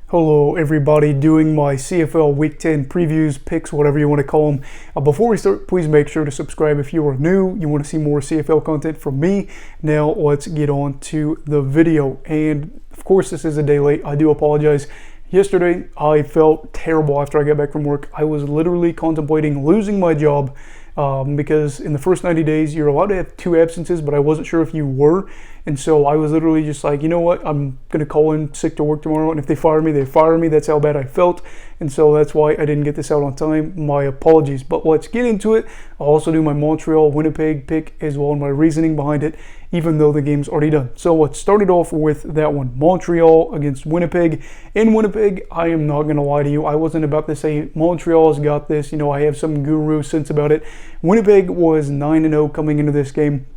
Hello everybody, doing my CFL Week 10 previews, picks, whatever you want to call them. Before we start, please make sure to subscribe if you are new. You want to see more CFL content from me. Now let's get on to the video. And of course this is a day late, I do apologize. Yesterday I felt terrible after I got back from work. I was literally contemplating losing my job because in the first 90 days you're allowed to have 2 absences, but I wasn't sure if you were. And so I was literally just like, you know what, I'm going to call in sick to work tomorrow, and if they fire me, they fire me. That's how bad I felt. And so that's why I didn't get this out on time. My apologies. But let's get into it. I'll also do my Montreal-Winnipeg pick as well and my reasoning behind it, even though the game's already done. So let's start it off with that one. Montreal against Winnipeg. In Winnipeg, I am not going to lie to you, I wasn't about to say Montreal's got this. You know, I have some guru sense about it. Winnipeg was 9-0 coming into this game.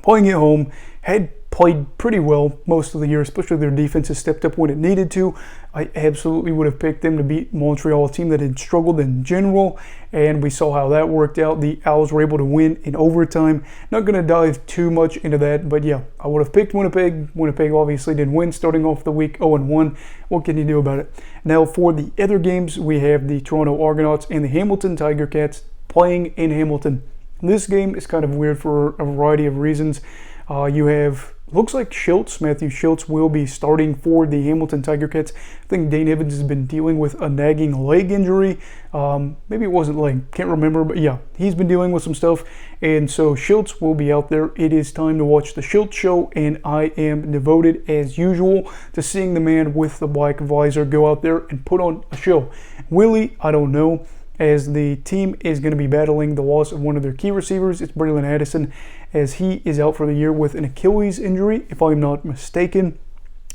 Playing at home, had played pretty well most of the year, especially their defense has stepped up when it needed to. I absolutely would have picked them to beat Montreal, a team that had struggled in general, and we saw how that worked out. The Owls were able to win in overtime. Not going to dive too much into that, but yeah, I would have picked Winnipeg. Winnipeg obviously didn't win, starting off the week 0-1. What can you do about it? Now for the other games, we have the Toronto Argonauts and the Hamilton Tiger Cats playing in Hamilton. This game is kind of weird for a variety of reasons. You have, looks like Matthew Schultz will be starting for the Hamilton Tiger Cats. I think Dane Evans has been dealing with a nagging leg injury. Maybe it wasn't leg, can't remember, but yeah, he's been dealing with some stuff. And so Schultz will be out there. It is time to watch the Schultz show, and I am devoted as usual to seeing the man with the black visor go out there and put on a show. Willie, I don't know, as the team is going to be battling the loss of one of their key receivers. It's Braylon Addison, as he is out for the year with an Achilles injury, if I'm not mistaken.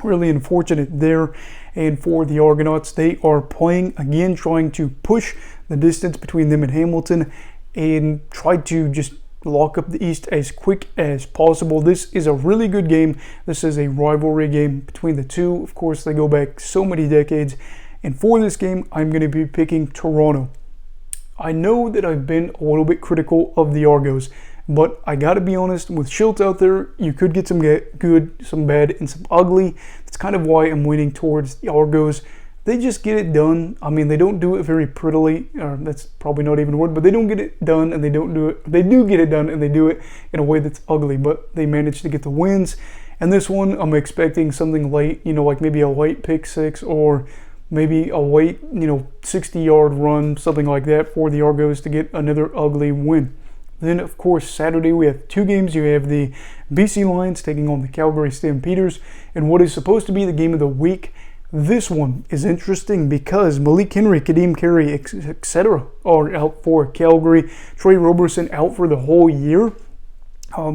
Really unfortunate there. And for the Argonauts, they are playing again, trying to push the distance between them and Hamilton and try to just lock up the East as quick as possible. This is a really good game. This is a rivalry game between the two. Of course, they go back so many decades. And for this game, I'm going to be picking Toronto. I know that I've been a little bit critical of the Argos, but I gotta be honest, with Schultz out there, you could get some good, some bad, and some ugly. That's kind of why I'm leaning towards the Argos. They just get it done. I mean, they don't do it very prettily, or that's probably not even a word, but they don't get it done, and they don't do it. They do get it done, and they do it in a way that's ugly, but they manage to get the wins. And this one, I'm expecting something late, you know, like maybe a late pick six, or maybe a late, 60-yard run, something like that for the Argos to get another ugly win. Then, of course, Saturday we have 2 games. You have the BC Lions taking on the Calgary Stampeders, and what is supposed to be the game of the week. This one is interesting because Malik Henry, Kadeem Carey, etc. are out for Calgary. Trey Roberson out for the whole year.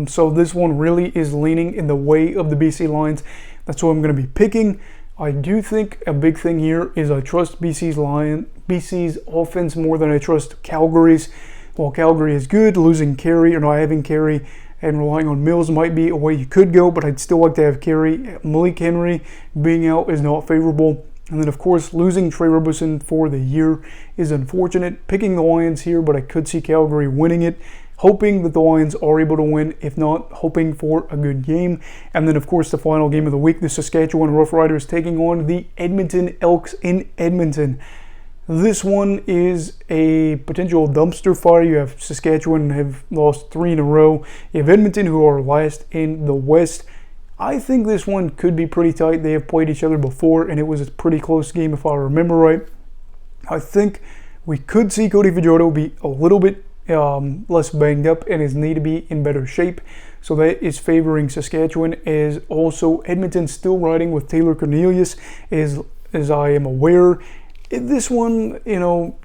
So this one really is leaning in the way of the BC Lions. That's what I'm going to be picking. I do think a big thing here is I trust BC's offense more than I trust Calgary's. While Calgary is good, losing Carey or not having Carey and relying on Mills might be a way you could go, but I'd still like to have Carey. Malik Henry being out is not favorable. And then, of course, losing Trey Roberson for the year is unfortunate. Picking the Lions here, but I could see Calgary winning it. Hoping that the Lions are able to win, if not, hoping for a good game. And then, of course, the final game of the week, the Saskatchewan Roughriders taking on the Edmonton Elks in Edmonton. This one is a potential dumpster fire. You have Saskatchewan have lost 3 in a row. You have Edmonton, who are last in the West. I think this one could be pretty tight. They have played each other before, and it was a pretty close game if I remember right. I think we could see Cody Fajardo be a little bit less banged up and his knee to be in better shape. So that is favoring Saskatchewan, as also Edmonton still riding with Taylor Cornelius, as I am aware. This one,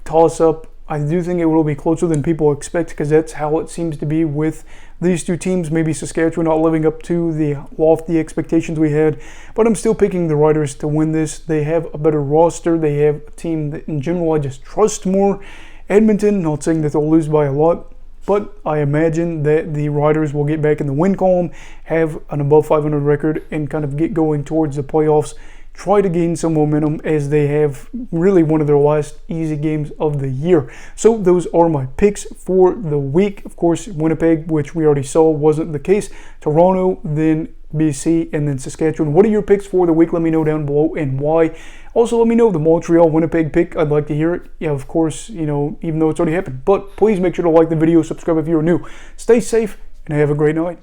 toss up. I do think it will be closer than people expect, because that's how it seems to be with these 2 teams. Maybe Saskatchewan not living up to the lofty expectations we had, but I'm still picking the Riders to win this. They have a better roster. They have a team that in general I just trust more. Edmonton, not saying that they'll lose by a lot, but I imagine that the Riders will get back in the win column, have an above 500 record, and kind of get going towards the playoffs. Try to gain some momentum, as they have really one of their last easy games of the year. So those are my picks for the week. Of course, Winnipeg, which we already saw wasn't the case. Toronto, then BC, and then Saskatchewan. What are your picks for the week? Let me know down below and why. Also, let me know the Montreal-Winnipeg pick. I'd like to hear it. Yeah, of course, you know, even though it's already happened. But please make sure to like the video, subscribe if you're new. Stay safe, and have a great night.